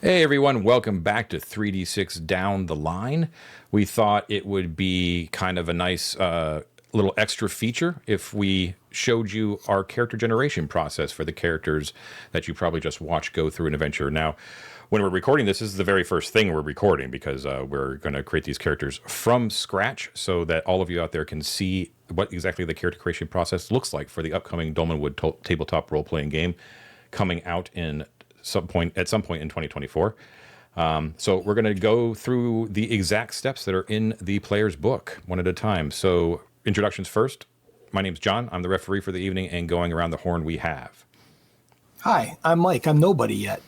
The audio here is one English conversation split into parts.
Hey everyone, welcome back to 3D6 Down the Line. We thought it would be kind of a nice little extra feature if we showed you our character generation process for the characters that you probably just watched go through an adventure. Now, when we're recording this is the very first thing we're recording because we're going to create these characters from scratch so that all of you out there can see what exactly the character creation process looks like for the upcoming Dolmenwood tabletop role-playing game coming out at some point in 2024. So we're going to go through the exact steps that are in the player's book one at a time. So introductions first. My name's John. I'm the referee for the evening, and going around the horn we have. Hi, I'm Mike. I'm nobody yet.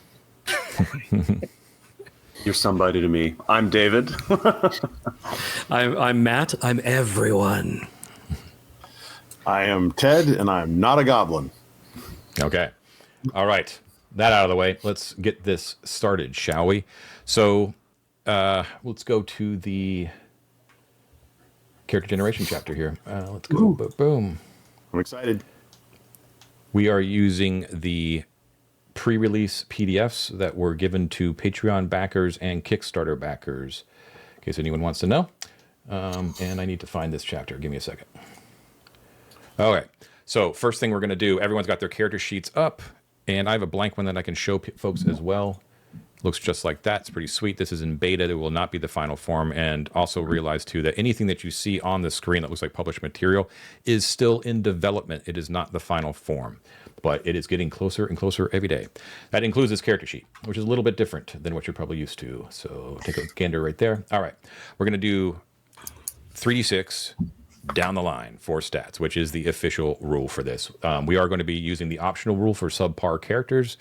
You're somebody to me. I'm David. I'm Matt. I'm everyone. I am Ted, and I'm not a goblin. Okay. All right. That out of the way, let's get this started, shall we? So let's go to the character generation chapter here. Let's go. Boom. I'm excited. We are using the pre-release PDFs that were given to Patreon backers and Kickstarter backers, in case anyone wants to know. And I need to find this chapter. Give me a second. Okay. So first thing we're going to do, everyone's got their character sheets up. And I have a blank one that I can show folks as well. Looks just like that. It's pretty sweet. This is in beta. It will not be the final form. And also realize, too, that anything that you see on the screen that looks like published material is still in development. It is not the final form. But it is getting closer and closer every day. That includes this character sheet, which is a little bit different than what you're probably used to. So take a gander right there. All right. We're going to do 3d6 down the line for stats, which is the official rule for this. We are going to be using the optional rule for subpar characters,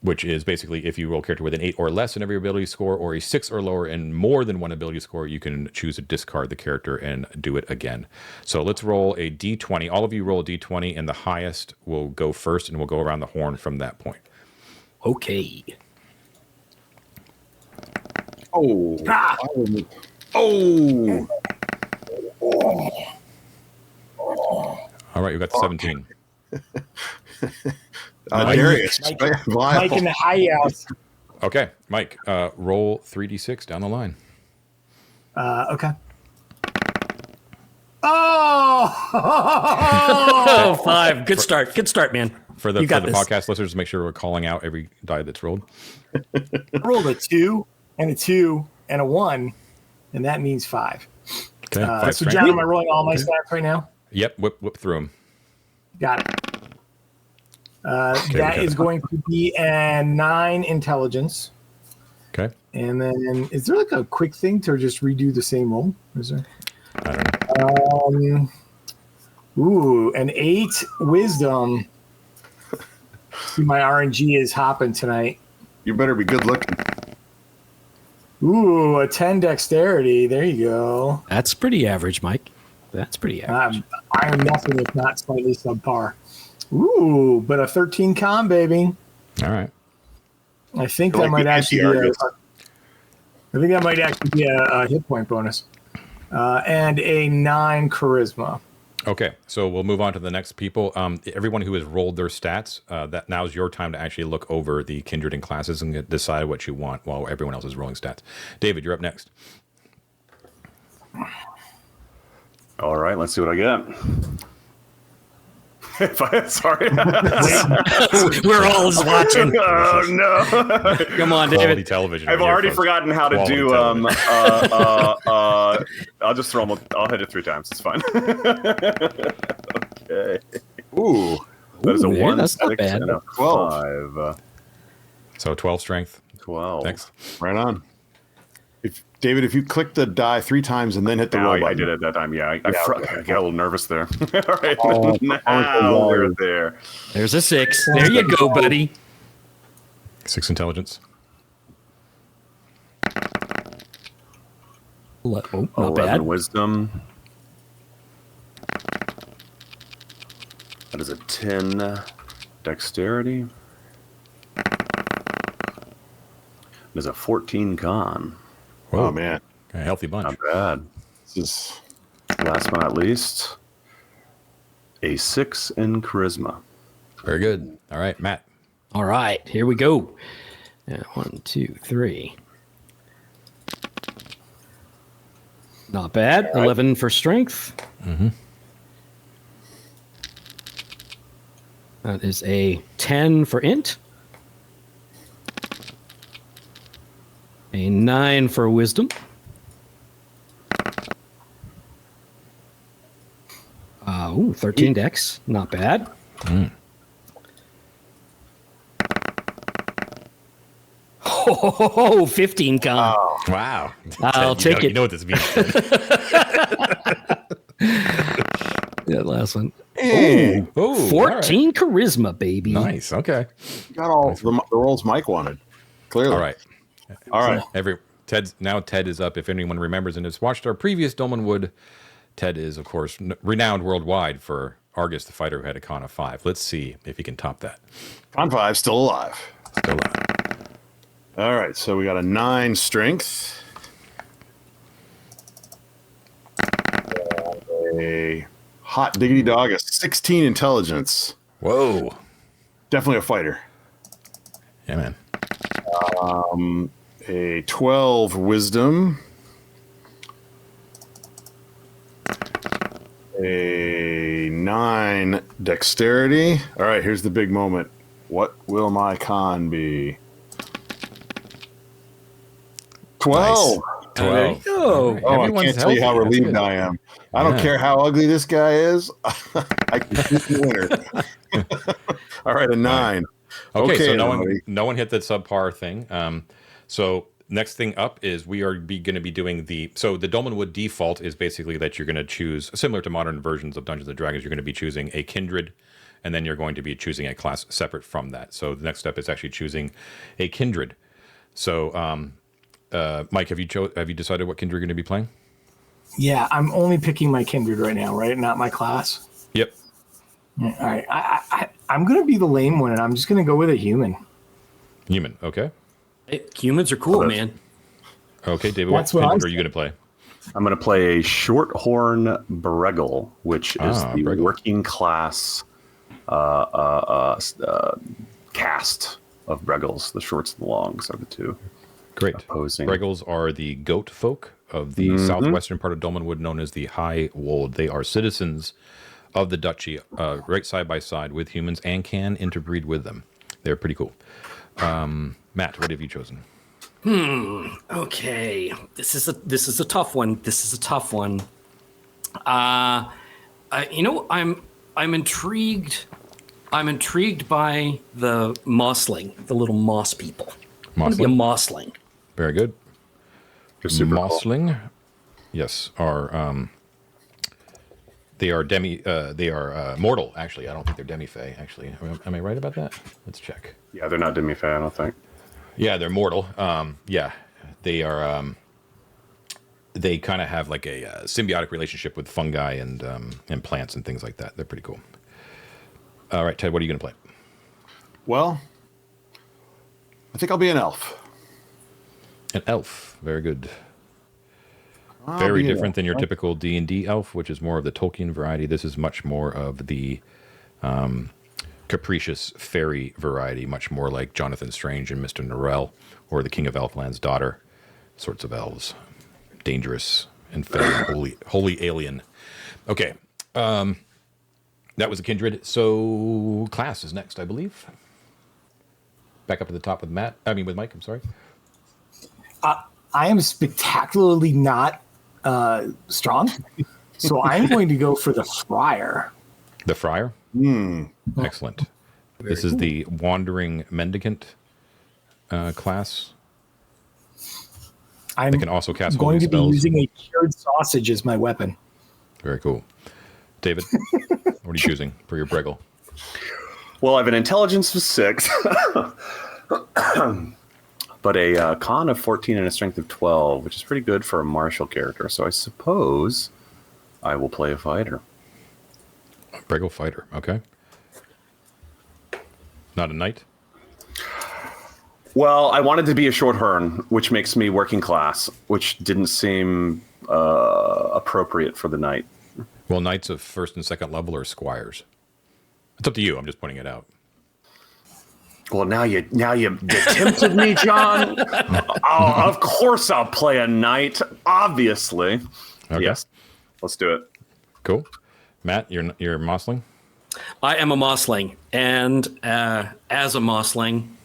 which is basically if you roll a character with an 8 or less in every ability score, or a 6 or lower and more than one ability score, you can choose to discard the character and do it again. So let's roll a d20. All of you roll a d20, and the highest will go first, and we'll go around the horn from that point. Okay. Oh. Ah! Oh. All right, you got the 17. Darius. Mike in the high house. Okay, Mike, roll 3d6 down the line. Okay. Oh! Oh, 5. Good start. Good start, man. For the got this. podcast listeners, make sure we're calling out every die that's rolled. I rolled a 2 and a 2 and a 1, and that means 5. Okay, 5 So, strength. John, am I rolling all my stats right now? Yep, whip through them. Got it. That is going to be a 9 intelligence. Okay. And then, is there like a quick thing to just redo the same roll? Is there? I don't know. An 8 wisdom. See, my RNG is hopping tonight. You better be good looking. Ooh, a 10 dexterity. There you go. That's pretty average, Mike. That's pretty average. I am nothing if not slightly subpar. Ooh, but a 13 con, baby. All right. I think that Like might the actually be a hit point bonus. And a 9 charisma. Okay, so we'll move on to the next people. Everyone who has rolled their stats, that now's your time to actually look over the kindred and classes and decide what you want while everyone else is rolling stats. David, you're up next. All right, let's see what I get. Sorry. We're all just watching. Oh, no. Come on, Quality David. I've television. right here, already folks. forgotten how to Quality do. television. I'll just throw them. I'll hit it 3 times. It's fine. Okay. Ooh. That is a Ooh, 1, that's not 6, bad. and a 12. 5. So 12 strength. 12. Next. Right on. David, if you click the die 3 times and then hit the roll I button. did it that time. Yeah, I okay. got a little nervous there. All right, Oh, now we're there. There's a 6. There you go, buddy. 6 intelligence. Oh, not 11 bad. wisdom. That is a 10 dexterity. There's a 14 con. Whoa, Oh, man. a healthy bunch. Not bad. This is Last but not least, a 6 in charisma. Very good. All right, Matt. All right, here we go. 1, 2, 3. Not bad. All right. 11 for strength. That is a 10 for int. A 9 for wisdom. Ooh, 13 dex. Not bad. Oh, 15 con. Wow. I'll Ted, take you it. know what this means. That last one. Hey, Oh, 14 charisma, baby. Nice. Okay. got all the rolls Mike wanted. Clearly. All right. All right. Ted is up. If anyone remembers and has watched our previous Dolmenwood, Ted is, of course, renowned worldwide for Argus the Fighter, who had a con of 5. Let's see if he can top that. Con 5 still alive. Still up. All right, so we got a 9 strength. A hot diggity dog, a 16 intelligence. Whoa. Definitely a fighter. Yeah, man. A 12 wisdom. A 9 dexterity. All right, here's the big moment. What will my con be? Nice. 12. 12. Oh, Oh, I Everyone's can't tell you how healthy. That's relieved good. I am. I don't Yeah. care how ugly this guy is. I can keep the winner. All right, a 9. Okay, so everybody. no one hit the subpar thing. So next thing up is we are going to be doing the Dolmenwood default is basically that you're going to choose, similar to modern versions of Dungeons and Dragons, you're going to be choosing a kindred, and then you're going to be choosing a class separate from that. So the next step is actually choosing a kindred. So Mike, have you decided what kindred you're going to be playing? Yeah, I'm only picking my kindred right now, right? Not my class. Yep. All right, I'm gonna be the lame one, and I'm just gonna go with a human. Human. Okay. hey, humans are cool, man. Okay, David, That's what what kindred I'm are you going to play? I'm going to play a Shorthorn Bregel, which is the Bregel. working class cast of Bregels. The shorts and the longs are the two. Great. Opposing. Bregels are the goat folk of the southwestern part of Dolmenwood, known as the High Wold. They are citizens of the duchy, right side by side with humans, and can interbreed with them. They're pretty cool. Matt, what have you chosen? Okay, this is a tough one. I'm intrigued. I'm intrigued by the mossling, the little moss people. I'm gonna be a mossling. Very good. They're super cool. Mossling, yes, are they are mortal. Actually, I don't think they're demi-fae. Actually, am I right about that? Let's check. Yeah, they're not demi-fae, I don't think. Yeah, they're mortal. Yeah, they are. They kind of have like a symbiotic relationship with fungi and plants and things like that. They're pretty cool. All right, Ted, what are you going to play? Well, I think I'll be an elf. An elf. Very good. I'll Very be an different elf. than your typical D&D elf, which is more of the Tolkien variety. This is much more of the capricious fairy variety, much more like Jonathan Strange and Mr. Norrell, or the King of Elfland's daughter sorts of elves. Dangerous and fairy, holy alien. Okay. That was a kindred. So class is next, I believe. Back up at the top with Mike, I'm sorry. I am spectacularly not strong, so I'm going to go for the friar. The Friar? Excellent. This is the Wandering Mendicant class. I'm They can also cast going holy to be spells. using a cured sausage as my weapon. Very cool. David, what are you choosing for your Bregel? Well, I have an intelligence of 6, but a con of 14 and a strength of 12, which is pretty good for a martial character. So I suppose I will play a fighter. Bregel fighter, okay. Not a knight? Well, I wanted to be a Shorthorn, which makes me working class, which didn't seem appropriate for the knight. Well, knights of first and second level are squires. It's up to you. I'm just pointing it out. Well, now you tempted me, John. Of course I'll play a knight. Obviously, Okay. yes. Let's do it. Cool. Matt, you're Mossling? I am a Mossling, and as a Mossling,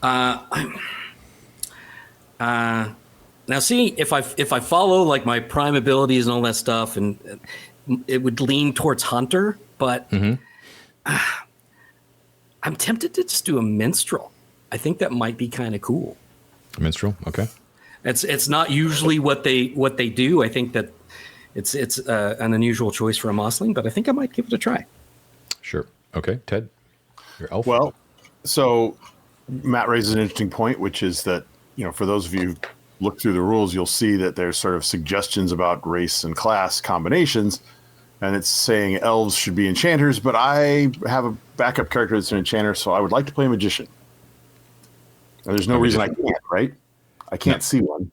now see if I follow like my prime abilities and all that stuff, and it would lean towards Hunter, but I'm tempted to just do a Minstrel. I think that might be kind of cool. Minstrel, okay. It's not usually what they do. I think that it's an unusual choice for a Mossling, but I think I might give it a try. Sure. Okay, Ted, your elf. Well, so Matt raises an interesting point, which is that, for those of you who look through the rules, you'll see that there's sort of suggestions about race and class combinations, and it's saying elves should be enchanters, but I have a backup character that's an enchanter, so I would like to play a magician. And there's no reason I can't, right? I can't see one.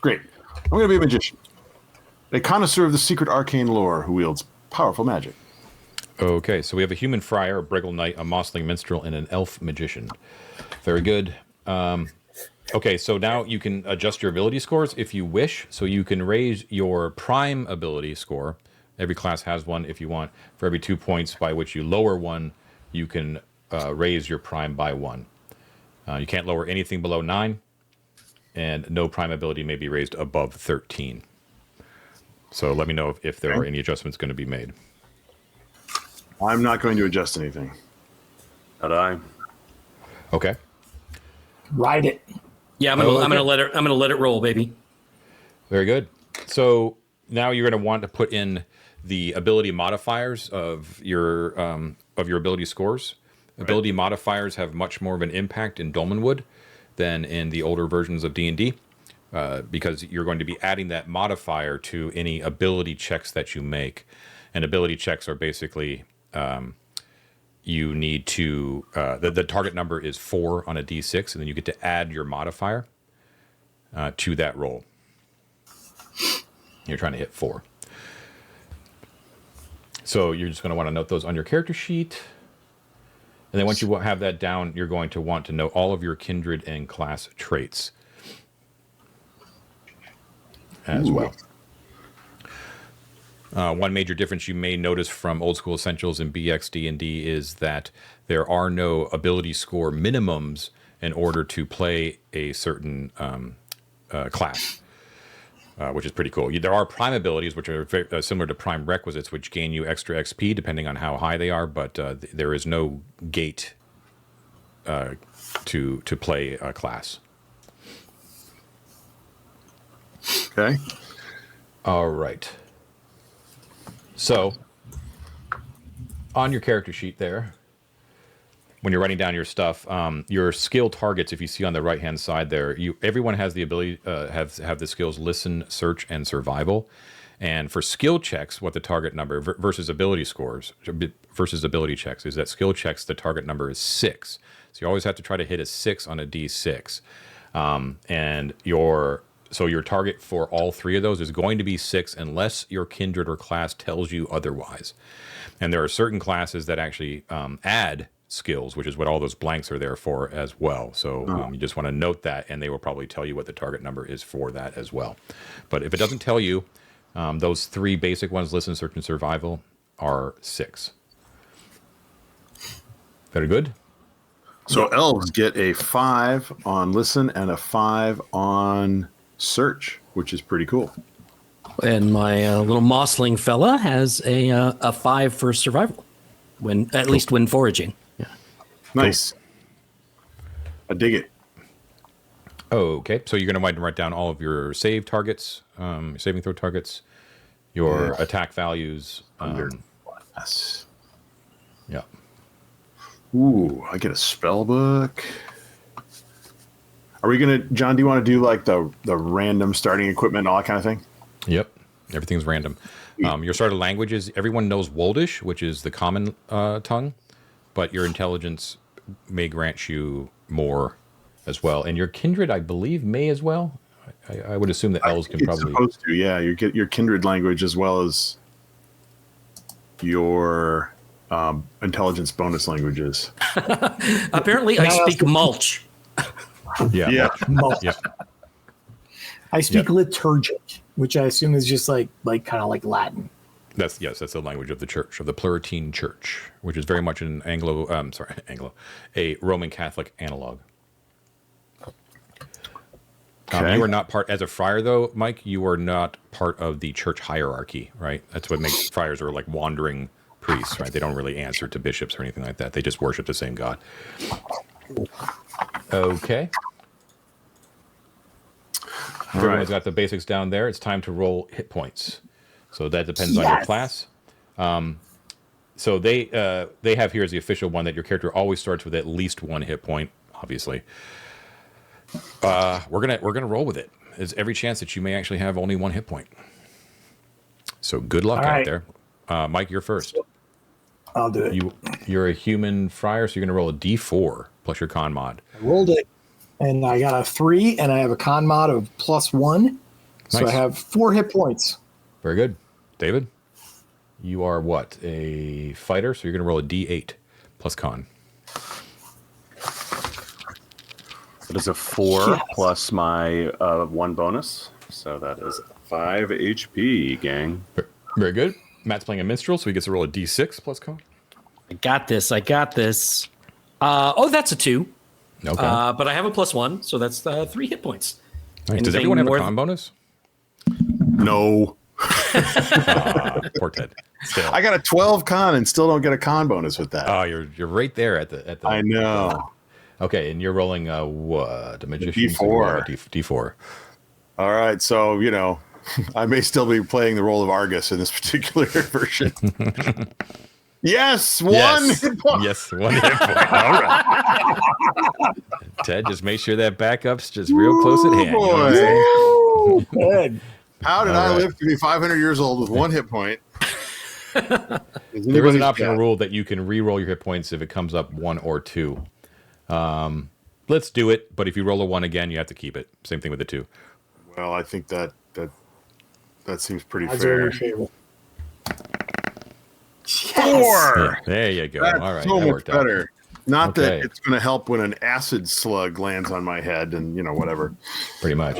Great. I'm going to be a magician. A connoisseur of the secret arcane lore who wields powerful magic. Okay, so we have a human friar, a Briggle Knight, a Mossling Minstrel, and an elf magician. Very good. Okay, so now you can adjust your ability scores if you wish. So you can raise your prime ability score. Every class has one if you want. For every 2 points by which you lower one, you can raise your prime by 1. You can't lower anything below 9, and no prime ability may be raised above 13. So let me know if there are any adjustments going to be made. I'm not going to adjust anything. Not I. Okay. Ride it. Yeah, I'm gonna let it roll, baby. Very good. So now you're going to want to put in the ability modifiers of your ability scores. Right. Ability modifiers have much more of an impact in Dolmenwood than in the older versions of D&D, because you're going to be adding that modifier to any ability checks that you make. And ability checks are basically you need to the target number is 4 on a d6, and then you get to add your modifier to that roll. You're trying to hit 4. So you're just going to want to note those on your character sheet. And then once you have that down, you're going to want to know all of your kindred and class traits as well. One major difference you may notice from Old School Essentials and BX D&D is that there are no ability score minimums in order to play a certain class, which is pretty cool. There are prime abilities, which are very, similar to prime requisites, which gain you extra XP depending on how high they are, but there is no gate to play a class. Okay. All right. So, on your character sheet there, when you're writing down your stuff, your skill targets, if you see on the right-hand side there, everyone has the ability have the skills Listen, Search, and Survival. And for skill checks, what the target number versus ability scores versus ability checks is that skill checks, the target number is 6. So you always have to try to hit a 6 on a d6. And your target for all 3 of those is going to be 6 unless your kindred or class tells you otherwise. And there are certain classes that actually add skills, which is what all those blanks are there for as well. So you just want to note that, and they will probably tell you what the target number is for that as well. But if it doesn't tell you, those 3 basic ones, Listen, Search, and Survival, are 6. Very good. So elves get a 5 on Listen and a 5 on Search, which is pretty cool. And my little Mossling fella has a 5 for Survival, at least when foraging. Yeah. Nice. I dig it. Okay, so you're going to want to write down all of your save targets, saving throw targets, your attack values. Yes. Yeah. Ooh, I get a spell book. Are we gonna, John? Do you want to do like the random starting equipment and all that kind of thing? Yep, everything's random. Your starter languages, everyone knows Woldish, which is the common tongue, but your intelligence may grant you more as well, and your kindred, I believe, may as well. I would assume that elves can probably. Supposed to, yeah. You get your kindred language as well as your intelligence bonus languages. Apparently, I speak mulch. Yeah. Mulch. Yep. I speak liturgic, which I assume is just like kind of like Latin. That's the language of the church, of the Pluralitine Church, which is very much an a Roman Catholic analog. Okay. You are not part, as a friar though, Mike, you are not part of the church hierarchy, right? That's what makes friars are like wandering priests, right? They don't really answer to bishops or anything like that. They just worship the same God. Okay. Everyone's got the basics down there. It's time to roll hit points. So that depends on your class. So they have here as the official one that your character always starts with at least 1 hit point, obviously. We're gonna roll with it. There's every chance that you may actually have only 1 hit point. So good luck out there. Mike, you're first. I'll do it. You're a human friar, so you're gonna roll a D4 plus your con mod. I rolled it, and I got a 3, and I have a con mod of +1. So Nice. I have 4 hit points. Very good. David, you are what? A fighter, so you're gonna roll a D8 plus con. It is a 4 plus my 1 bonus. So that is 5 HP, gang. Very good. Matt's playing a minstrel, so he gets to roll a D6 plus con. I got this. That's a 2. Okay. But I have a +1, so that's 3 hit points. Nice. Does anything everyone have a more con bonus? No. Poor Ted. Still. I got a 12 con and still don't get a con bonus with that. Oh, you're right there at the. I know. Okay, and you're rolling what? A magician. D4. D4. All right, so I may still be playing the role of Argus in this particular version. Yes, 1 hit point. Yes, 1 hit point. All right. Ted, just make sure that backup's just real close at hand. You know what I'm saying? Ooh, good. How did All I right. live to be 500 years old with 1 hit point? There is an optional rule that you can re-roll your hit points if it comes up 1 or 2. Let's do it, but if you roll a 1 again, you have to keep it. Same thing with the 2. Well, I think that seems pretty That's fair. your favorite. Yes. 4. Yeah, there you go. That's All right, so that much worked out. better. Not that Okay. it's going to help when an acid slug lands on my head and whatever. Pretty much.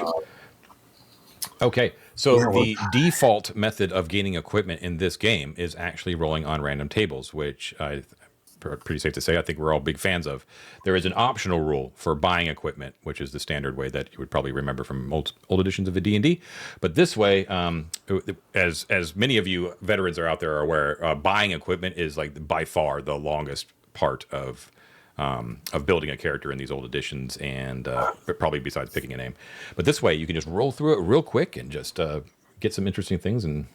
Okay, so the default method of gaining equipment in this game is actually rolling on random tables, which pretty safe to say I think we're all big fans of. There is an optional rule for buying equipment, which is the standard way that you would probably remember from old editions of the D&D. But this way, as many of you veterans are out there are aware, buying equipment is like by far the longest part of building a character in these old editions, and probably besides picking a name. But this way, you can just roll through it real quick and just get some interesting things and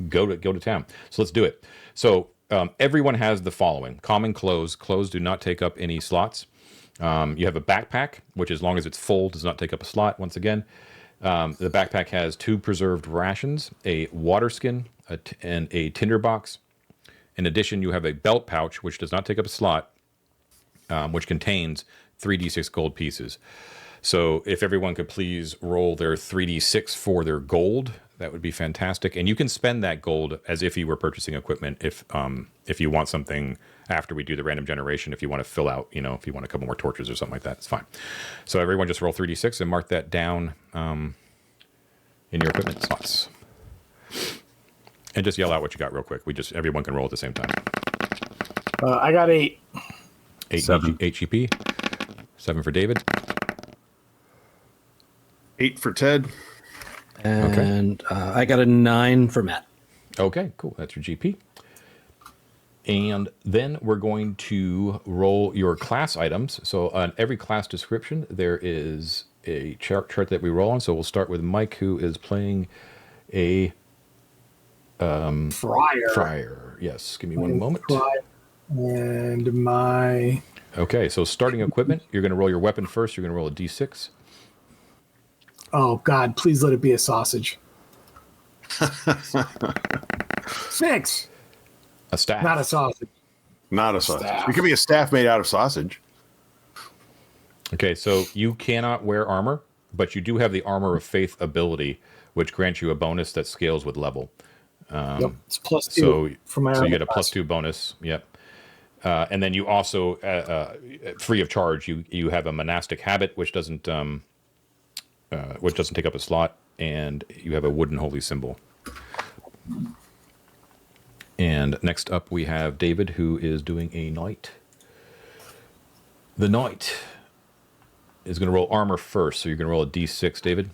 go to town. So let's do it. So everyone has the following: common clothes. Clothes do not take up any slots. You have a backpack, which as long as it's full, does not take up a slot. Once again, the backpack has 2 preserved rations, a water skin, and a tinderbox. In addition, you have a belt pouch, which does not take up a slot, which contains 3d6 gold pieces. So if everyone could please roll their 3d6 for their gold, that would be fantastic. And you can spend that gold as if you were purchasing equipment if you want something after we do the random generation. If you want to fill out, if you want a couple more torches or something like that, it's fine. So everyone just roll 3d6 and mark that down in your equipment slots. And just yell out what you got real quick. Everyone can roll at the same time. I got 8. 8 7. HEP, 7 for David. 8 for Ted. And I got a 9 for Matt. Okay, cool. That's your GP. And then we're going to roll your class items. So on every class description, there is a chart that we roll on. So we'll start with Mike, who is playing a friar. Yes, give me one moment. And my... Okay, so starting equipment, you're going to roll your weapon first. You're going to roll a D6. Oh, God, please let it be a sausage. 6. A staff. Not a sausage. Not a sausage. Staff. It could be a staff made out of sausage. Okay, so you cannot wear armor, but you do have the Armor of Faith ability, which grants you a bonus that scales with level. Yep, it's +2 So for my you armor get a class. +2 bonus. Yep. And then you also, free of charge, you have a monastic habit, which doesn't take up a slot, and you have a wooden holy symbol. And next up, we have David, who is doing a knight. The knight is going to roll armor first, so you're going to roll a d6, David.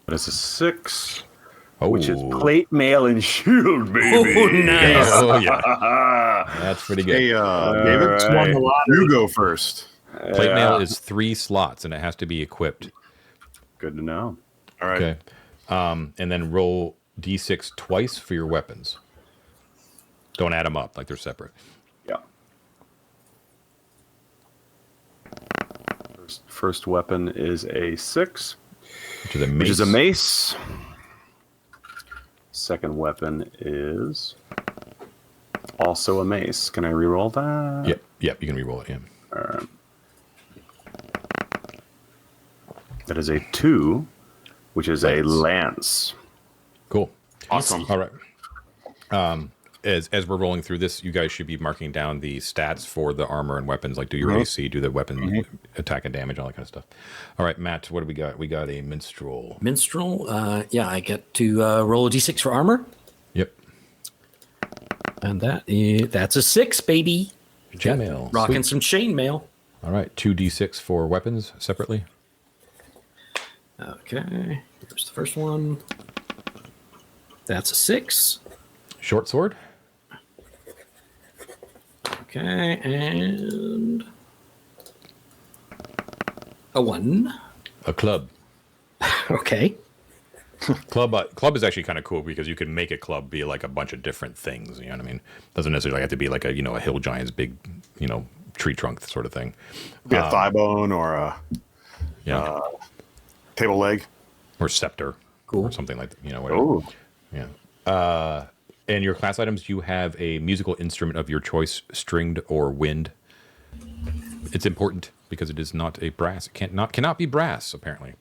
That's a 6, Oh, which is plate, mail, and shield, baby. Oh, nice. Oh, yeah. That's pretty good. Hey, David, Won the lottery. you go first. Plate mail is 3 slots, and it has to be equipped. Good to know. All right. Okay. And then roll d6 twice for your weapons. Don't add them up like they're separate. Yeah. First weapon is a 6, Which is a mace. which is a mace. Second weapon is also a mace. Can I reroll that? Yep, you can re-roll it, yeah. That is a 2, which is a lance. Cool. Awesome. All right. As we're rolling through this, you guys should be marking down the stats for the armor and weapons, like do your AC, do the weapon attack and damage, all that kind of stuff. All right, Matt, what do we got? We got a minstrel. Minstrel. Yeah, I get to roll a d6 for armor, Yep. and that's a 6, baby. Chainmail. Rocking Sweet. some chainmail. All right, 2d6 for weapons separately. Okay, here's the first one. That's a 6. Short sword. Okay, and a 1. A club. Okay. Club is actually kind of cool because you can make a club be like a bunch of different things. You know what I mean? Doesn't necessarily have to be like a hill giant's big tree trunk sort of thing. Be a thigh bone or a Yeah. table leg. Or scepter. Cool. Or something like that. Whatever. Oh, Yeah. And your class items, you have a musical instrument of your choice, stringed or wind. It's important because it is not a brass. It cannot be brass, apparently.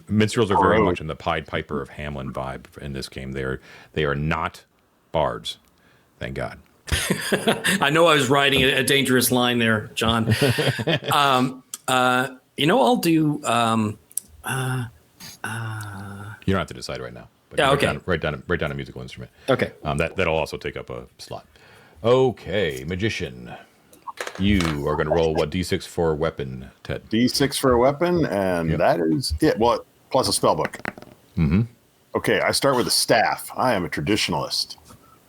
Minstrels are very much in the Pied Piper of Hamelin vibe in this game. They are not bards. Thank God. I know I was riding a dangerous line there, John. I'll do. You don't have to decide right now. But Yeah, okay. Write down a musical instrument. Okay. That'll also take up a slot. Okay, magician. You are going to roll what d6 for a weapon, Ted? D6 for a weapon, and that is it. Well, plus a spell book. Mm-hmm. Okay, I start with a staff. I am a traditionalist.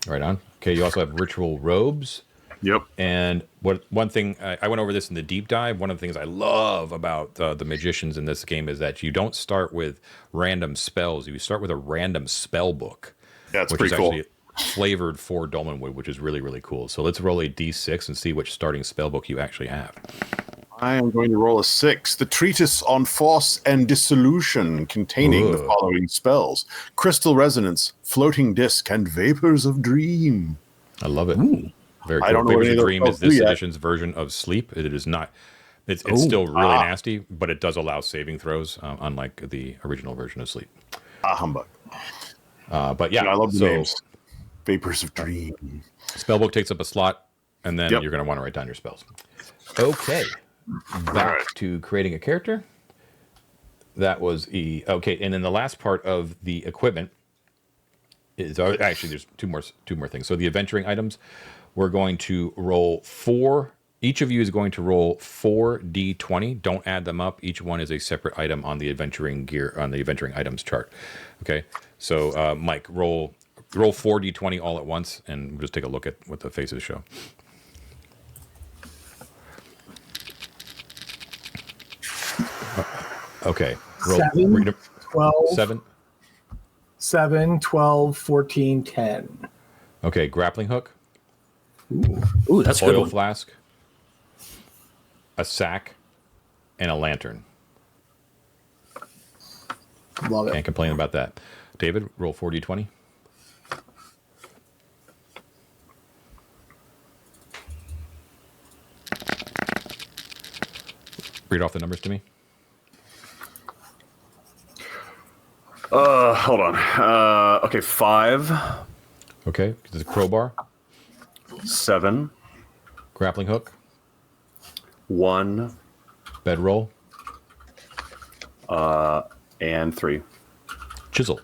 Right on. Okay, you also have ritual robes. Yep. And one thing, I went over this in the deep dive. One of the things I love about the magicians in this game is that you don't start with random spells. You start with a random spell book. Yeah, it's which pretty is cool. actually flavored for Dolmenwood, which is really, really cool. So let's roll a d6 and see which starting spell book you actually have. I am going to roll a 6. The Treatise on Force and Dissolution, containing the following spells: Crystal Resonance, Floating Disc, and Vapors of Dream. I love it. Ooh. Very I cool. don't know what Vapors any of of Dream those is this do yet. edition's version of Sleep. It is not. It's still really nasty, but it does allow saving throws, unlike the original version of Sleep. Humbug. But yeah, I love the names. Vapors of Dream. Spellbook takes up a slot, and then you're going to want to write down your spells. Okay, back to creating a character. That was okay, and then the last part of the equipment is actually there's two more things. So the adventuring items, we're going to roll 4. Each of you is going to roll 4d20. Don't add them up. Each one is a separate item on the adventuring gear on the adventuring items chart. Okay, so Mike, roll 4d20 all at once, and we'll just take a look at what the faces show. Okay, roll 7, 12, 7. 7, 12, 14, 10. Okay, grappling hook, Ooh, that's a good oil one. flask, a sack, and a lantern. Love it. Can't complain about that. David, roll 4d20. Read off the numbers to me. Hold on. Okay, 5, Okay. There's a crowbar, 7, grappling hook, 1, bedroll, and 3. chisel.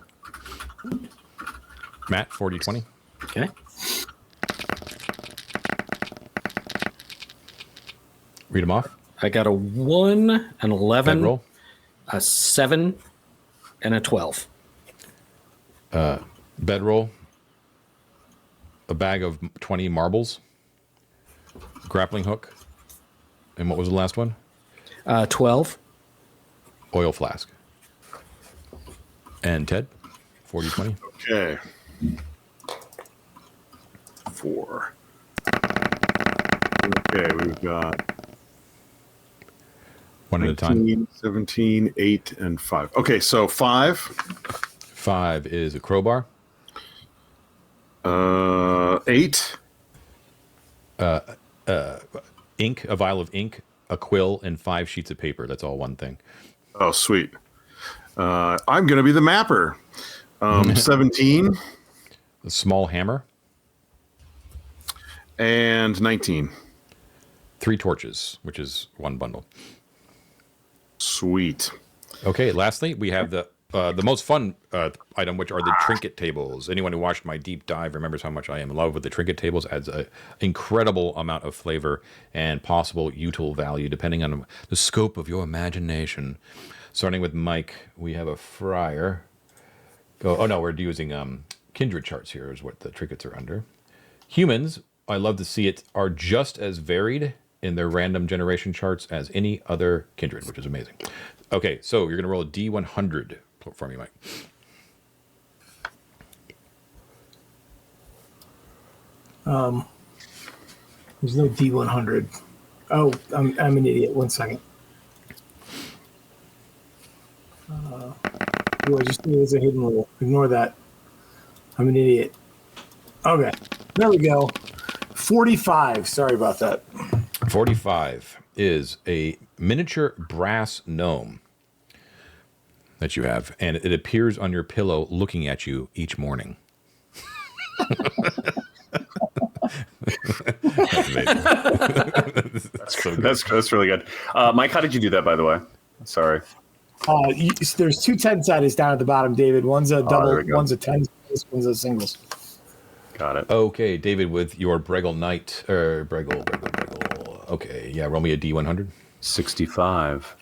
Matt, 40-20. Okay. Read them off. I got a 1, an 11, Bedroll, a 7, and a 12. bedroll, a bag of 20 marbles, grappling hook, and what was the last one? 12. Oil flask. And Ted, 40-20. Okay. 4. Okay, we've got One at a time. 19, 17, 8, and 5. Okay, so 5. 5 is a crowbar. 8. Ink, a vial of ink, a quill, and 5 sheets of paper. That's all one thing. Oh, sweet. I'm going to be the mapper. 17 A small hammer, and 19. 3 torches, which is 1 bundle. Sweet. Okay, lastly, we have the most fun item, which are the trinket tables. Anyone who watched my deep dive remembers how much I am in love with the trinket tables. Adds an incredible amount of flavor and possible util value, depending on the scope of your imagination. Starting with Mike, we have a friar. Oh no, we're using kindred charts here is what the trinkets are under. Humans, I love to see it, are just as varied in their random generation charts as any other kindred, which is amazing. Okay, so you're going to roll a D100 for me, Mike. There's no D100. Oh, I'm an idiot. 1 second. I just knew it was a hidden rule. Ignore that. I'm an idiot. Okay, there we go. 45. Sorry about that. 45 is a miniature brass gnome that you have, and it appears on your pillow looking at you each morning. That's amazing. That's so good. That's really good. Mike, how did you do that, by the way? Sorry. There's 2 10-sideds down at the bottom, David. One's a there double, we go. one's a 10, one's a singles. Got it. Okay, David, with your Bregel Knight, or Bregel. Okay, yeah, roll me a D100. 65.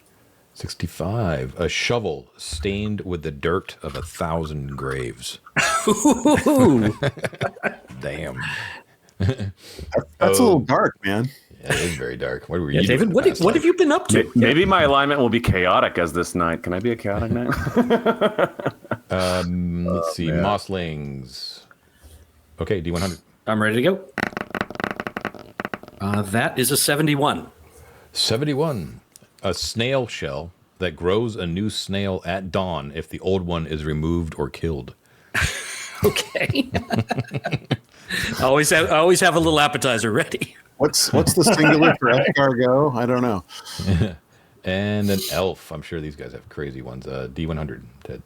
65. A shovel stained with the dirt of 1,000 graves. Damn. That's a little dark, man. Yeah, it is very dark. What were Yeah, you doing David, in the what past have life? you been up to? Maybe my alignment will be chaotic as this night. Can I be a chaotic knight? Let's see. man. Mosslings. Okay, D100. I'm ready to go. That is a 71. 71. A snail shell that grows a new snail at dawn if the old one is removed or killed. Okay. I always have a little appetizer ready. What's the singular for escargot? I don't know. And an elf. I'm sure these guys have crazy ones. D100, Ted.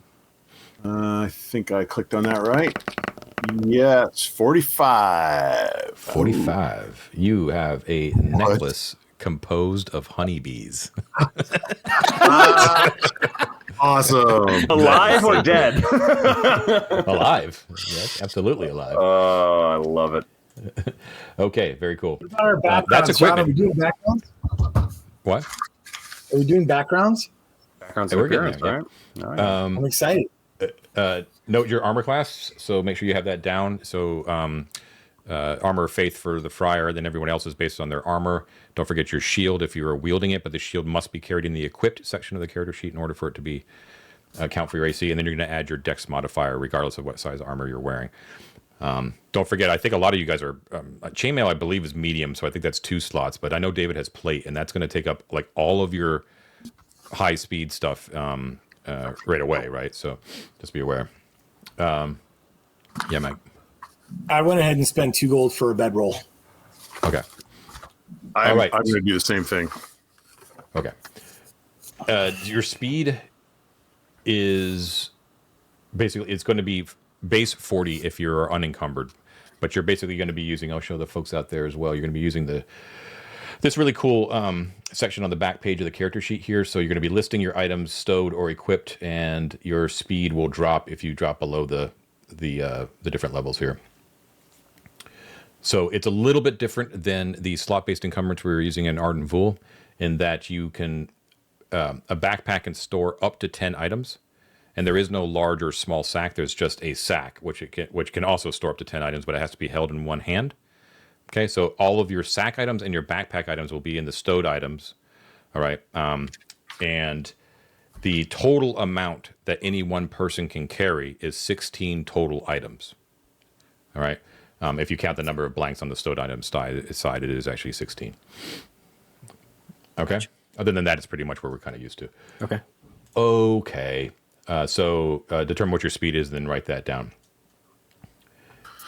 I think I clicked on that right. Yes, 45. 45. You have a necklace composed of honeybees. Awesome. Alive or dead? Alive. Yes, absolutely alive. Oh, I love it. Okay, very cool. What about our backgrounds? That's John, are equipment. we doing backgrounds? What? Are we doing backgrounds? Backgrounds Hey, of we're getting appearance, there, right? All right. I'm excited. Note your armor class, so make sure you have that down. So armor of faith for the friar, then everyone else is based on their armor. Don't forget your shield if you are wielding it, but the shield must be carried in the equipped section of the character sheet in order for it to be count for your AC. And then you're going to add your dex modifier regardless of what size armor you're wearing. Don't forget, I think a lot of you guys are chainmail, I believe, is medium, so I think that's 2 slots. But I know David has plate, and that's going to take up like all of your high speed stuff right away, right? So just be aware. Yeah, Mike. I went ahead and spent 2 gold for a bedroll. Okay. I'm right. going to do the same thing. Okay. Your speed is basically, it's going to be base 40 if you're unencumbered. but you're basically going to be using, I'll show the folks out there as well, you're going to be using this really cool section on the back page of the character sheet here. So you're going to be listing your items stowed or equipped, and your speed will drop if you drop below the different levels here. So it's a little bit different than the slot-based encumbrance we were using in Ardent Vool, in that you can, a backpack can store up to 10 items, and there is no large or small sack. There's just a sack, which can also store up to 10 items, but it has to be held in one hand. Okay, so all of your sack items and your backpack items will be in the stowed items. All right, and the total amount that any one person can carry is 16 total items. All right. If you count the number of blanks on the stowed item side, it is actually 16. Okay. Other than that, it's pretty much where we're kind of used to. Okay. Okay. So determine what your speed is, then write that down.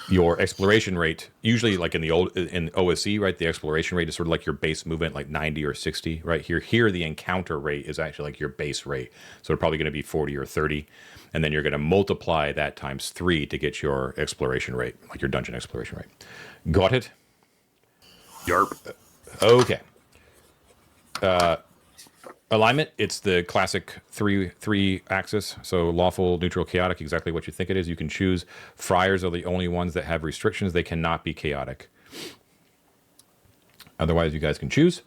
Your exploration rate, usually like in OSE, right? The exploration rate is sort of like your base movement, like 90 or 60, right? Here, the encounter rate is actually like your base rate. So it's probably going to be 40 or 30. And then you're going to multiply that times 3 to get your exploration rate, like your dungeon exploration rate. Got it? Yarp. Okay. Alignment, it's the classic three axis. So lawful, neutral, chaotic, exactly what you think it is. You can choose. Friars are the only ones that have restrictions. They cannot be chaotic. Otherwise, you guys can choose.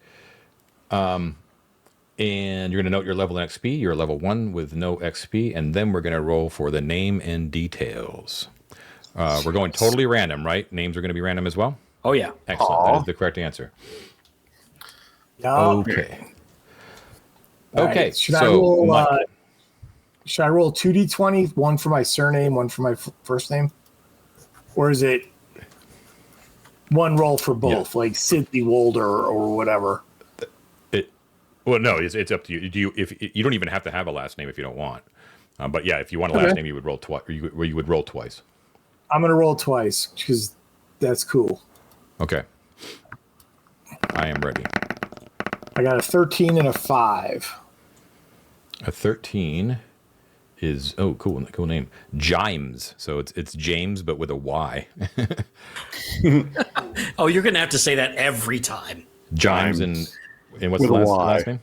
And you're going to note your level in XP. You're level 1 with no XP. And then we're going to roll for the name and details. We're going totally random, right? Names are going to be random as well? Oh, yeah. Excellent. That is the correct answer. Yeah. Okay. Okay. Right. Should I roll 2d20, one for my surname, one for my first name? Or is it one roll for both, like Sidney Wolder or whatever? Well, no, it's up to you. You don't even have to have a last name if you don't want. But yeah, if you want a last name, you would roll twice. You would roll twice. I'm gonna roll twice because that's cool. Okay. I am ready. I got a 13 and a 5. A 13 is cool name. Jimes. So it's James but with a Y. Oh, you're gonna have to say that every time. Jimes and what's the last name?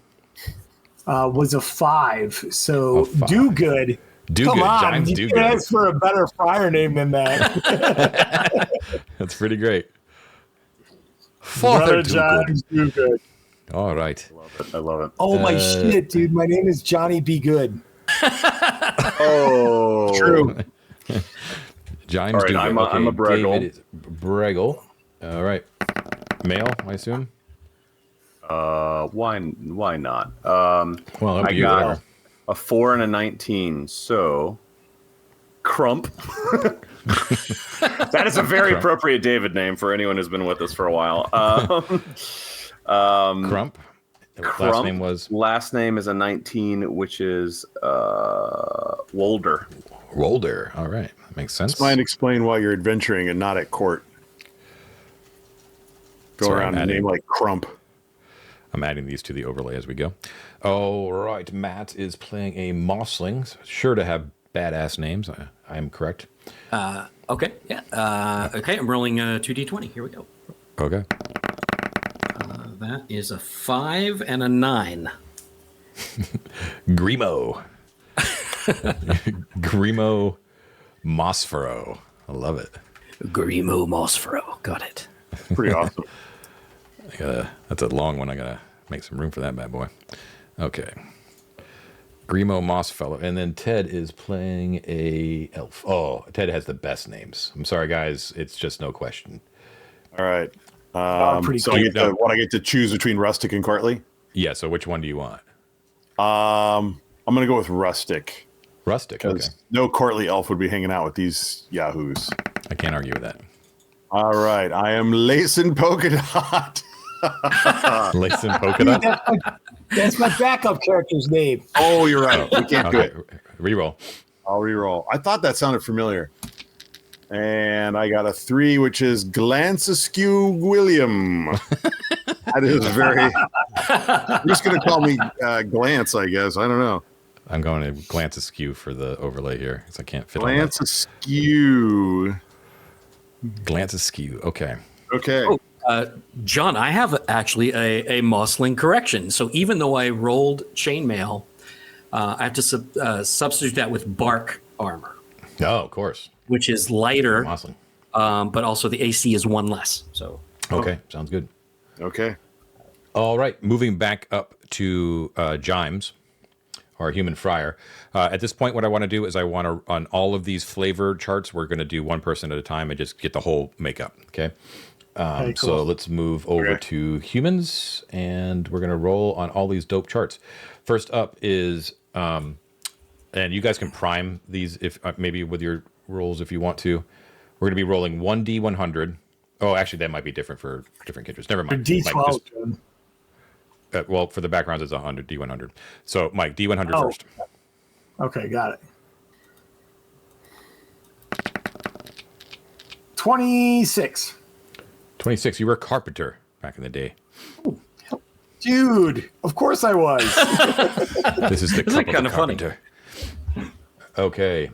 Was a 5. So 5. do good. Come on, Jimes, you can ask for a better friar name than that. That's pretty great. Brother Jimes, do good. All right. I love it. Oh my shit, dude! My name is Johnny Be Good. Oh, True. Jimes, all right, I'm a Breggle. David is Breggle. All right. Male, I assume. Why not? Well, I got a 4 and a 19, so Crump. That is a very appropriate David name for anyone who's been with us for a while. Crump. Last name was? Last name is a 19, which is Wolder. Wolder. All right. That makes sense. This might explain why you're adventuring and not at court. Go around and name like Crump. I'm adding these to the overlay as we go. All right. Matt is playing a Mossling. So sure to have badass names. I am correct. Okay. Yeah. Okay. I'm rolling 2d20. Here we go. Okay. That is a 5 and a 9. Grimo. Grimo Mosfero. I love it. Grimo Mosfero. Got it. Pretty awesome. That's a long one. I gotta make some room for that bad boy. Okay. Grimo Mossfellow. And then Ted is playing a elf. Oh, Ted has the best names. I'm sorry, guys. It's just no question. All right. Pretty so cool. I get to choose between Rustic and Courtly? Yeah, so which one do you want? I'm going to go with Rustic. Rustic, okay. No Courtly elf would be hanging out with these yahoos. I can't argue with that. All right. I am Lacin Polka Dot. Lacin Polka Dot? That's my backup character's name. Oh, you're right. We can't do it. Reroll. I'll reroll. I thought that sounded familiar. And I got a 3, which is Glance Askew William. That is very... You're just going to call me Glance, I guess. I don't know. I'm going to glance askew for the overlay here because I can't fit Glance Askew. Glance askew. Okay. Okay. John, I have actually a mossling correction. So even though I rolled chainmail, I have to substitute that with bark armor, Oh, of course. which is lighter, Mossling. but also the AC is 1 less. So Okay. Sounds good. Okay. All right. Moving back up to Jimes, our human friar. At this point, what I want to do is I want to, on all of these flavor charts, we're going to do one person at a time and just get the whole makeup. Okay. Okay, cool. So let's move over to humans, and we're going to roll on all these dope charts. First up is, and you guys can prime these if maybe with your rolls if you want to. We're going to be rolling 1d100. Oh, actually, that might be different for different characters. Never mind. D12. Mike, well, for the backgrounds, it's 100, D100. So, Mike, D100 first. Okay, got it. 26. 26, you were a carpenter back in the day. Dude, of course I was. This is the Isn't cup that of kinda the funny? carpenter. Okay.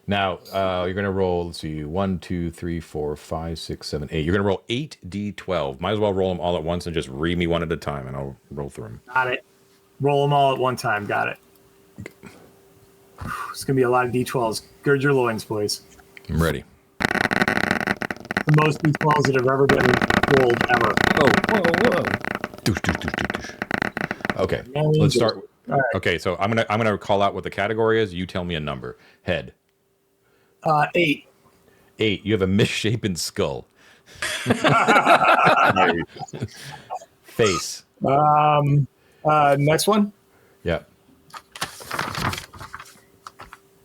Now, you're going to roll, let's see, 1, 2, 3, 4, 5, 6, 7, 8. You're going to roll 8 D12. Might as well roll them all at once and just read me one at a time, and I'll roll through them. Got it. Roll them all at one time. Got it. It's going to be a lot of D12s. Gird your loins, boys. I'm ready. The most D12s that have ever been rolled ever. whoa. Doosh, doosh, doosh, doosh, doosh. Okay, Man, let's start. all right. Okay, so I'm gonna call out what the category is. You tell me a number. Head. 8. 8. You have a misshapen skull. Face. Next one. Yeah.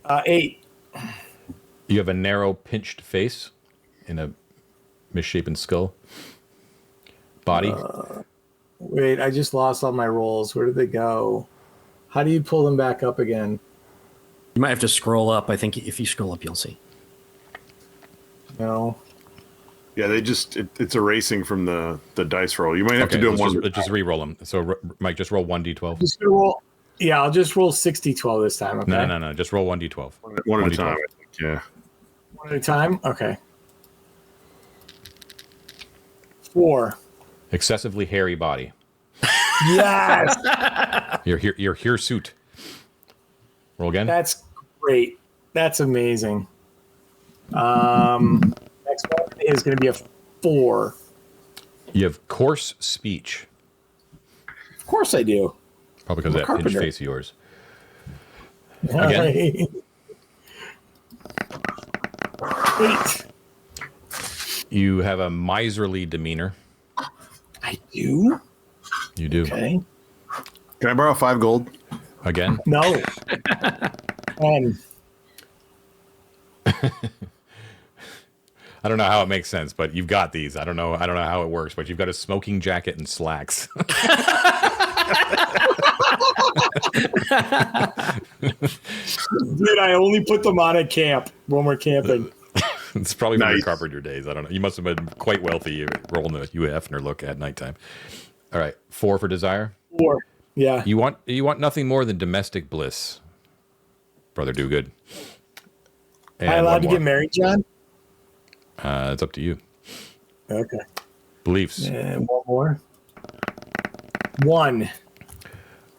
8. You have a narrow, pinched face and a misshapen skull. Body. Wait, I just lost all my rolls. Where did they go? How do you pull them back up again? You might have to scroll up. I think if you scroll up, you'll see. No. Yeah, they just it's erasing from the dice roll. You might have to do them one. let's just re-roll them. So, Mike, just roll 1d12. Just gonna roll. Yeah, I'll just roll 60-12 this time. Okay. No. Just roll 1d12. One at a 1d12. time. I think. Yeah. One at a time. Okay. 4. Excessively hairy body. Yes. Your hirsute. Roll again. That's great. That's amazing. Next one is going to be a 4. You have coarse speech. Of course I do. Probably because of that Carpenter. pinched face of yours. All Again? right. 8. You have a miserly demeanor. I do? You do. Okay. Can I borrow 5 gold? Again. No. I don't know how it makes sense, but you've got these. I don't know how it works, but you've got a smoking jacket and slacks. Dude, I only put them on at camp when we're camping. It's probably from your Nice. carpenter days. I don't know. You must have been quite wealthy rolling the Hugh Hefner look at nighttime. All right. 4 for desire. 4. Yeah. You want nothing more than domestic bliss, brother. Do good. Am I allowed to get married, John? It's up to you. Okay. Beliefs. And one more. 1.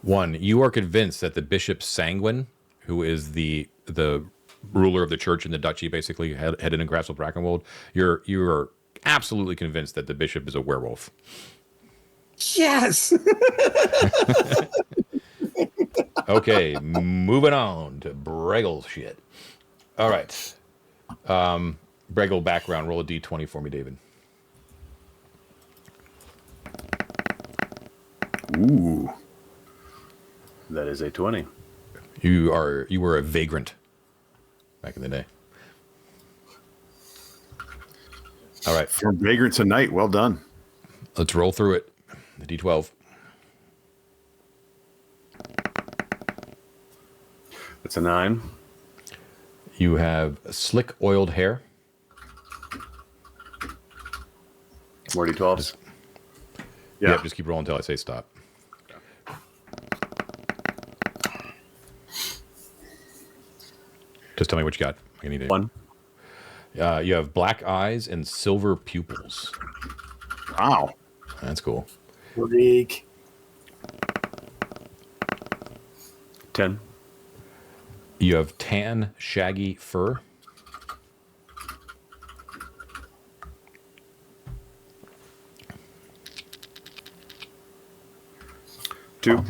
1. You are convinced that the Bishop Sanguine, who is the ruler of the church in the duchy, basically headed in Castle Brackenwold, you are absolutely convinced that the bishop is a werewolf. Yes. Okay, moving on to Breggle shit. All right. Breggle background. Roll a d20 for me, David. Ooh. That is a 20. You were a vagrant back in the day. All right. For Vagrant tonight. Well done. Let's roll through it. The d12. That's a 9. You have slick oiled hair. More D12s. Yeah. Yep, just keep rolling until I say stop. Just tell me what you got. I need it. 1. You have black eyes and silver pupils. Wow. That's cool. Freak. 10. You have tan, shaggy fur. Two.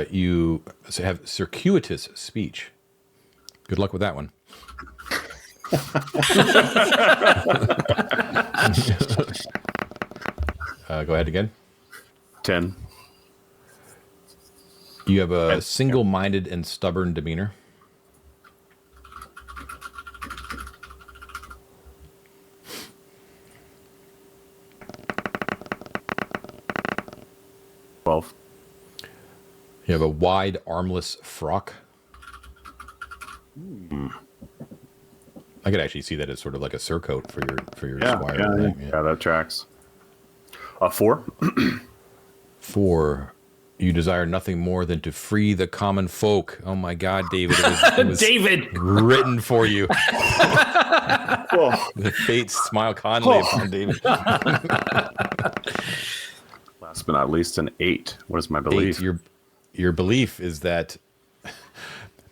You have circuitous speech. Good luck with that one. Go ahead again. 10. You have a single-minded and stubborn demeanor. $12. You have a wide, armless frock. I could actually see that as sort of like a surcoat for your squire. Thing. Yeah, that tracks. 4. 4. You desire nothing more than to free the common folk. Oh my God, David! It was David, written for you. Well, The fates smile kindly upon David. Last but not least, an 8. What is my belief? Your belief is that.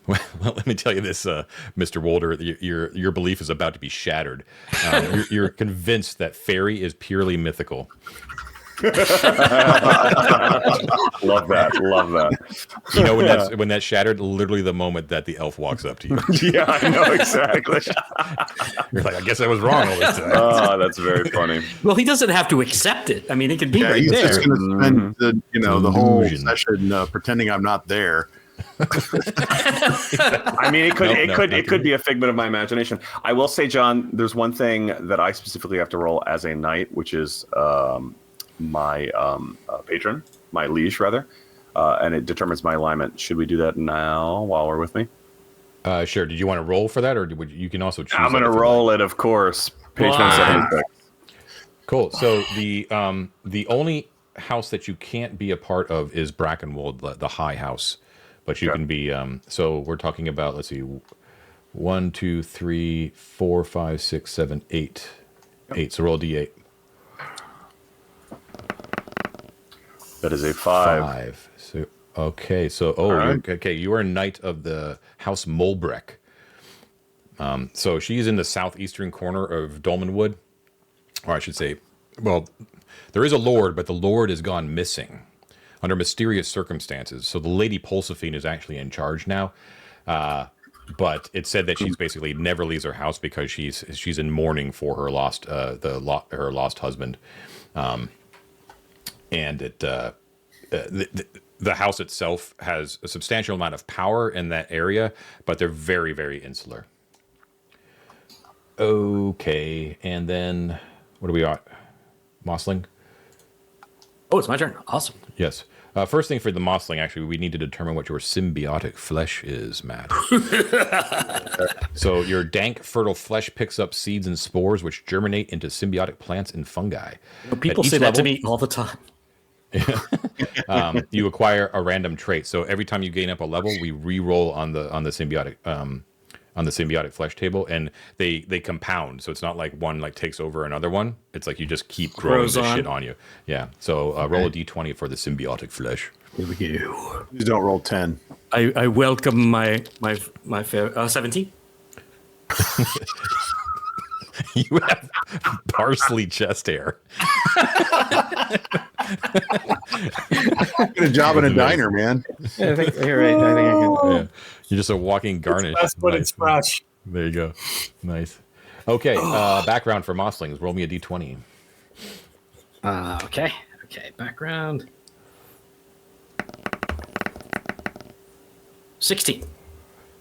Well, let me tell you this, Mr. Wolder. Your belief is about to be shattered. You're convinced that fairy is purely mythical. Love that. You know when that's shattered, literally the moment that the elf walks up to you. Yeah, I know exactly. You're like, I guess I was wrong all this time. Oh, that's very funny. well, he doesn't have to accept it. I mean, it can be yeah, right he's there. just going to spend the whole Illusion. session pretending I'm not there. I mean, it could be a figment of my imagination. I will say, John, there's one thing that I specifically have to roll as a knight, which is my patron, my liege, rather, and it determines my alignment. Should we do that now while we're with me? Sure. Did you want to roll for that, or you can also choose? I'm going to roll it, of course. Patron Wow. 76. Cool. So the only house that you can't be a part of is Brackenwold, the high house, but you Okay. can be. So we're talking about. Let's see, 1, 2, 3, 4, 5, 6, 7, 8. 8. So roll D8. That is a 5. 5. So okay. So right. okay. You are a knight of the House Molbreck. So she's in the southeastern corner of Dolmenwood, or I should say, well, there is a lord, but the lord has gone missing under mysterious circumstances. So the Lady Pulsophene is actually in charge now. But it said that she's basically never leaves her house because she's in mourning for her lost her lost husband. And the house itself has a substantial amount of power in that area, but they're very, very insular. Okay, and then what do we got? Mossling? Oh, it's my turn. Awesome. Yes. First thing for the Mossling, actually, we need to determine what your symbiotic flesh is, Matt. So your dank, fertile flesh picks up seeds and spores which germinate into symbiotic plants and fungi. People At each say that to level, me all the time. You acquire a random trait. So every time you gain up a level, we re-roll on the symbiotic flesh table, and they compound. So it's not like one like takes over another one. It's like you just keep growing Grows this on. shit on you. Yeah. So roll a d20 for the symbiotic flesh. Here we go. Please don't roll 10. I welcome my 17. You have parsley chest hair. Get a job in a diner, man. I think you're right. I think I can. Yeah. You're just a walking garnish. That's what Nice. it's fresh. There you go. Nice. Okay. Background for Mosslings. Roll me a d20. Okay. Background. 16.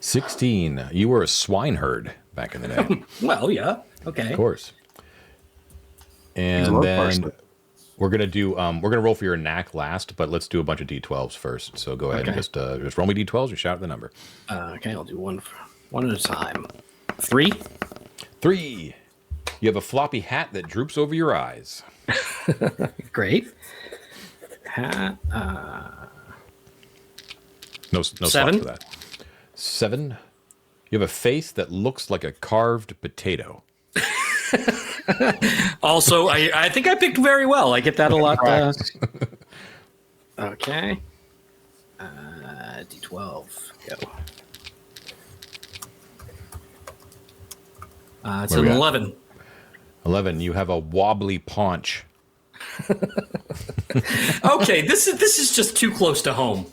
16. You were a swineherd back in the day. Well, yeah. Okay. Of course. And love then parsley. we're gonna do we're gonna roll for your knack last, but let's do a bunch of d12s first. So go ahead and just roll me d12s or shout the number. Okay, I'll do one at a time. 3. 3. You have a floppy hat that droops over your eyes. Great. Hat. No slots 7. for that. 7. You have a face that looks like a carved potato. Also, I think I picked very well. I get that a lot. Okay. D12. Go. It's What an we got? 11. 11. You have a wobbly paunch. Okay, this is just too close to home.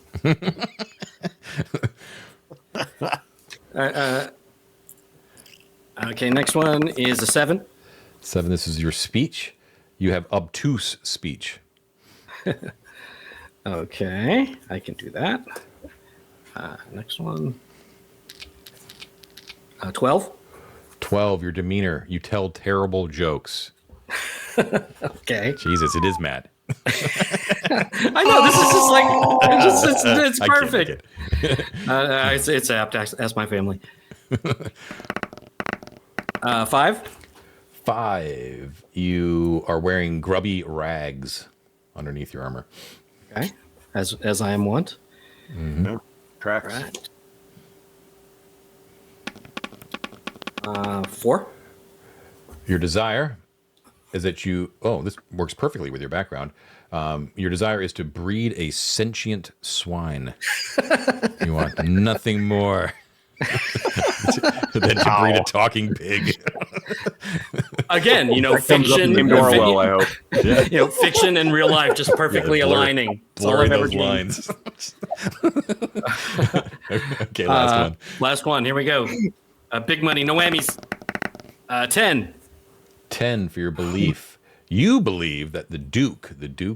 Okay, next one is a 7. 7. This is your speech. You have obtuse speech. Okay, I can do that. Next one. 12. 12. Your demeanor. You tell terrible jokes. Okay. Jesus, it is mad. I know, this is just like, it's I kid, I perfect. kid. It's apt. Ask my family. 5. 5. You are wearing grubby rags underneath your armor. Okay, as I am wont. No, tracks. Right. 4. Your desire is that you... Oh, this works perfectly with your background. Your desire is to breed a sentient swine. You want nothing more than to breed a talking pig. Again, fiction. Named Orwell, I hope. Fiction and real life just perfectly aligning. That's all Blurring I've ever those dreamed. lines. Okay, last one. Last one. Here we go. Big money, no whammies. 10. 10 for your belief. You believe that the Duke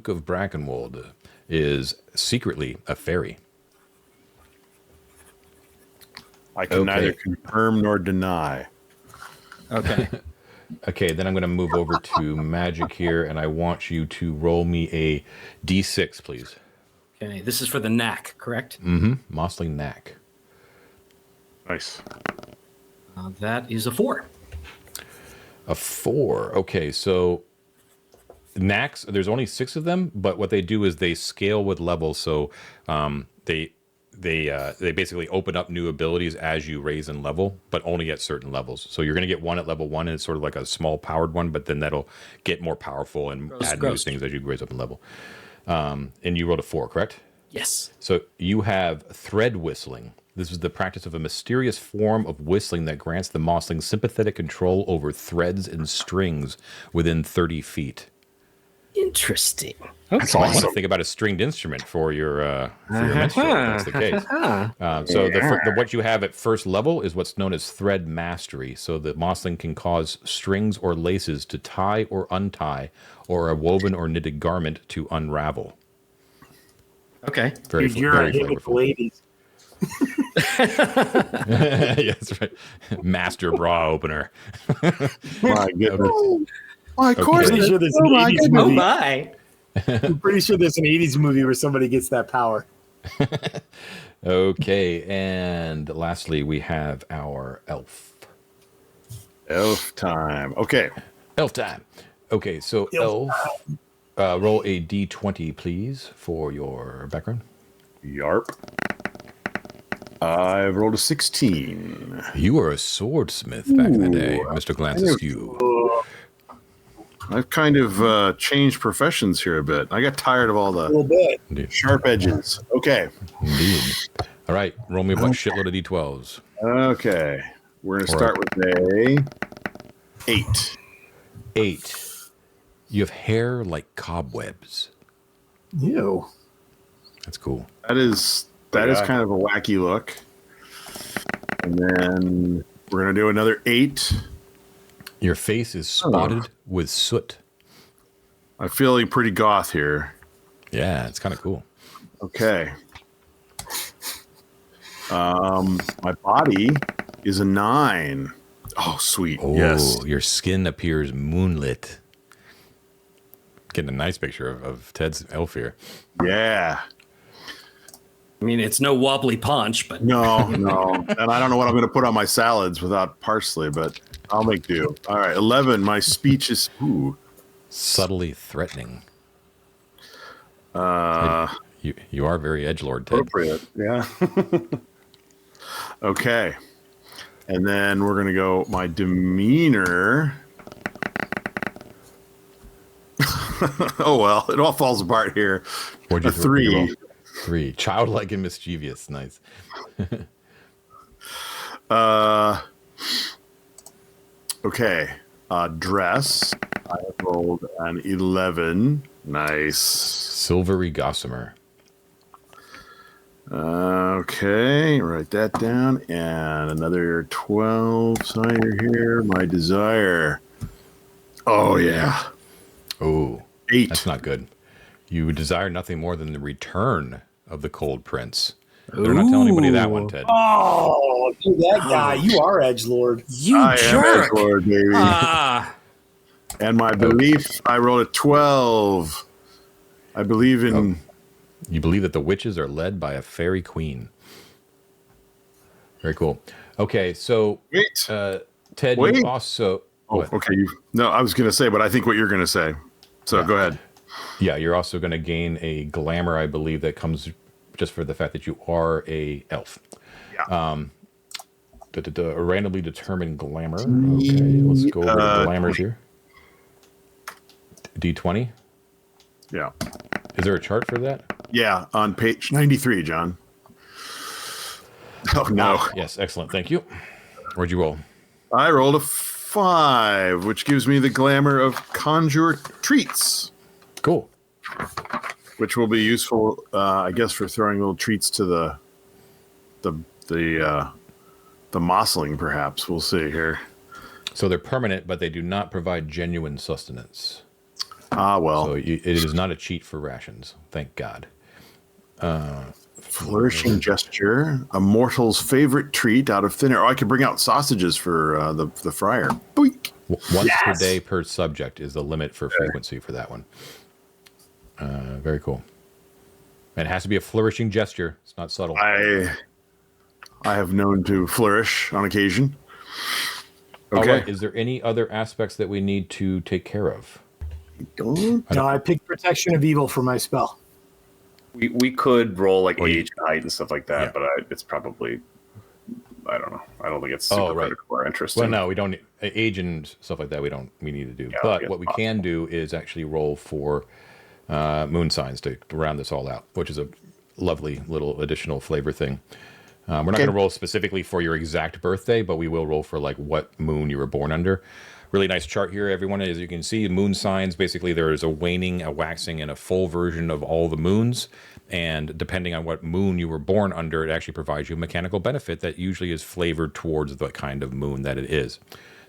of Brackenwold, is secretly a fairy. I can neither confirm nor deny. Okay. Okay, then I'm going to move over to magic here, and I want you to roll me a d6, please. Okay. This is for the knack, correct? Mossling knack. Nice. That is a 4. A 4. Okay, so knacks, there's only 6 of them, but what they do is they scale with levels. So they basically open up new abilities as you raise in level, but only at certain levels. So you're going to get one at level 1, and it's sort of like a small powered one, but then that'll get more powerful and add new things as you raise up in level. And you rolled a 4, correct? Yes. So you have thread whistling. This is the practice of a mysterious form of whistling that grants the mossling sympathetic control over threads and strings within 30 feet. Interesting. That's You might want awesome. to think about a stringed instrument for your minstrel, if that's the case. So what you have at first level is what's known as thread mastery. So the mossling can cause strings or laces to tie or untie, or a woven or knitted garment to unravel. Okay. Very, Dude, you're very a hit with flavorful. ladies. Yeah, that's right. Master bra opener. My goodness. My Okay. course. Pretty sure there's an my 80s goodness. Oh movie. my. I'm pretty sure there's an 80s movie where somebody gets that power. Okay, and lastly, we have our elf. Elf time. Okay. Elf time. Okay, so elf, roll a d20, please, for your background. Yarp. I've rolled a 16. You were a swordsmith back in the day, Mr. Glance Askew. I've kind of changed professions here a bit. I got tired of all A little the bit. Indeed. sharp edges. Okay. Indeed. All right, roll me a shitload of d12s. Okay. We're going to start with a 8. 8. You have hair like cobwebs. Ew. That's cool. That is kind of a wacky look. And then we're going to do another 8. Your face is spotted with soot. I'm feeling pretty goth here. Yeah, it's kind of cool. Okay. My body is a 9. Oh, sweet. Oh, Yes. your skin appears moonlit. Getting a nice picture of Ted's elf here. Yeah. I mean, it's no wobbly paunch, but No. And I don't know what I'm going to put on my salads without parsley, but I'll make do. All right. 11. My speech is Subtly threatening. You are very edgelord, Ted. appropriate. Yeah. Okay. And then we're going to go my demeanor. Oh, well, it all falls apart here. What'd A you what'd you 3. roll? 3. Childlike and mischievous. Nice. Okay. Dress. I have rolled an 11. Nice. Silvery gossamer. Okay, write that down. And another 12 cider here. My desire. Oh, yeah. Oh, 8. that's not good. You desire nothing more than the return of the Cold Prince. They're not telling anybody that one, Ted. Oh, you that guy. You are edgelord. You I am jerk. Edgelord, baby. And my belief, I rolled a 12. I believe in... You believe that the witches are led by a fairy queen. Very cool. Okay, so Wait. Ted, Wait. you also... Oh, what? okay. No, I was going to say, but I think what you're going to say. So go ahead. Yeah, you're also going to gain a glamour, I believe, that comes just for the fact that you are a elf. Yeah. A randomly determined glamour. Okay, let's go over the glamours here. D20. Yeah. Is there a chart for that? Yeah, on page 93, John. Oh, no. Yes, excellent. Thank you. Where'd you roll? I rolled a 5, which gives me the glamour of conjure treats, Cool. which will be useful, I guess, for throwing little treats to the mossling, perhaps. We'll see here. So they're permanent, but they do not provide genuine sustenance. Ah, well. So it is not a cheat for rations. Thank God. Flourishing gesture, a mortal's favorite treat out of thin air. Oh, I could bring out sausages for the fryer. Boink. Once per day per subject is the limit for frequency for that one. Very cool. And it has to be a flourishing gesture. It's not subtle. I have known to flourish on occasion. All Okay. right. Is there any other aspects that we need to take care of? No, I picked protection of evil for my spell. We could roll like Or you- age and height and stuff like that, Yeah. but it's probably, I don't know. I don't think it's super right. critical or interesting. Well, no, we don't. Age and stuff like that, we need to do. Yeah, but yeah, what we can do is actually roll for moon signs to round this all out, which is a lovely little additional flavor thing. We're not going to roll specifically for your exact birthday, but we will roll for like what moon you were born under. Really nice chart here, everyone. As you can see, moon signs, basically there is a waning, a waxing, and a full version of all the moons. And depending on what moon you were born under, it actually provides you a mechanical benefit that usually is flavored towards the kind of moon that it is.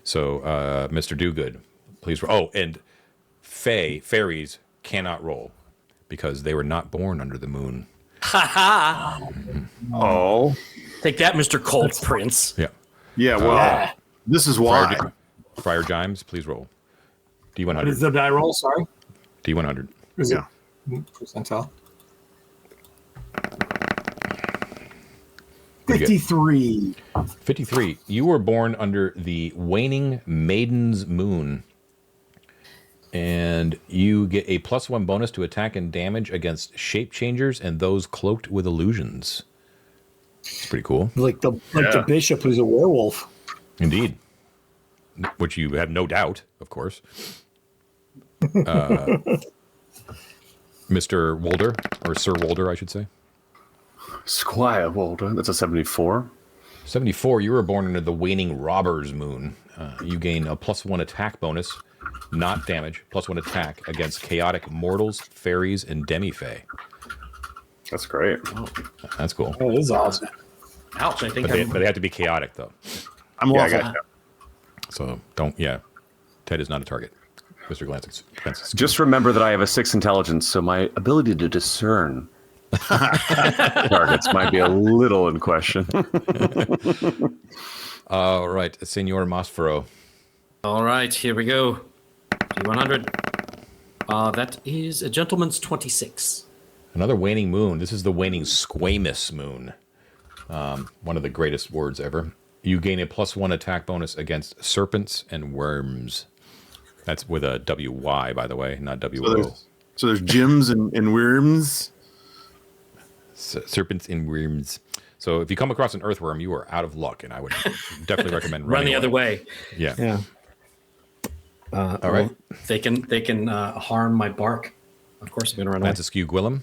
So, Mr. Dogood, please. Oh, and fairies cannot roll because they were not born under the moon. Oh. Take that, Mr. Cold Prince. Yeah. Yeah, well, this is why. Friar Jimes, please roll. What is D100. the die roll? Sorry. D100. Is Yeah. it percentile? Pretty good. 53. 53. You were born under the waning maiden's moon. And you get a +1 bonus to attack and damage against shape changers and those cloaked with illusions. It's pretty cool. Like the bishop who's a werewolf. Indeed. Which you have no doubt, of course. Mr. Wolder, or Sir Wolder, I should say. Squire Walter, that's a 74. 74, you were born under the waning robber's moon. You gain a +1 attack bonus, not damage, +1 attack against chaotic mortals, fairies, and demi-fae. That's great. That's cool. That is awesome. Ouch, I think But they have to be chaotic, though. I'm Yeah, I lawful. got you. So Ted is not a target. Mr. Glancis. Just remember that I have a 6 intelligence, so my ability to discern targets might be a little in question. All right, Senor Mosfero. All right, here we go. D100. That is a gentleman's 26. Another waning moon. This is the waning squamous moon. One of the greatest words ever. You gain a +1 attack bonus against serpents and worms. That's with a WY, by the way, not WO. So there's gyms and worms. Serpents and worms. So if you come across an earthworm, you are out of luck, and I would definitely recommend Run running the other way. Yeah. Yeah. All right. They can harm my bark. Of course, I'm going to run away. That's Askew Gwillem.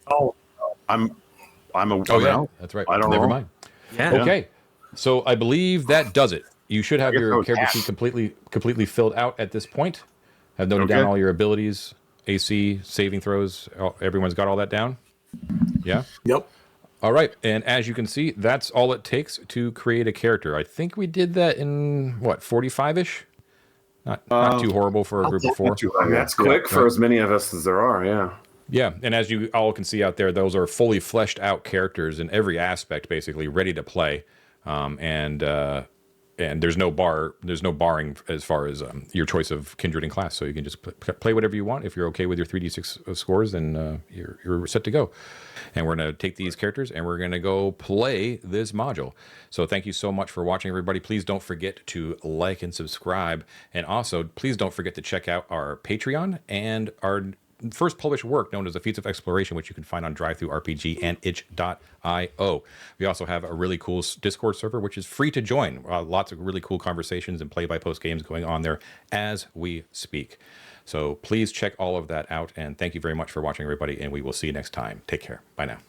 Oh, I'm a. Oh yeah, that's right. I don't Never roll. mind. Yeah. Okay, so I believe that does it. You should have guess your I was character half. sheet completely filled out at this point. I've noted Okay. down all your abilities, AC, saving throws. Everyone's got all that down. Yeah. yep. All right, and as you can see, that's all it takes to create a character. I think we did that in what 45ish. Not too horrible for a group of four. That's quick for as many of us as there are. Yeah. Yeah, and as you all can see out there, those are fully fleshed out characters in every aspect, basically ready to play, and there's no barring as far as your choice of kindred and class. So you can just play whatever you want. If you're okay with your 3d6 scores, then you're set to go. And we're going to take these characters and we're going to go play this module. So thank you so much for watching, everybody. Please don't forget to like and subscribe, and also please don't forget to check out our Patreon and our first published work known as the Feats of Exploration, which you can find on DriveThruRPG and itch.io. We also have a really cool Discord server, which is free to join. Lots of really cool conversations and play-by-post games going on there as we speak. So please check all of that out, and thank you very much for watching, everybody, and we will see you next time. Take care. Bye now.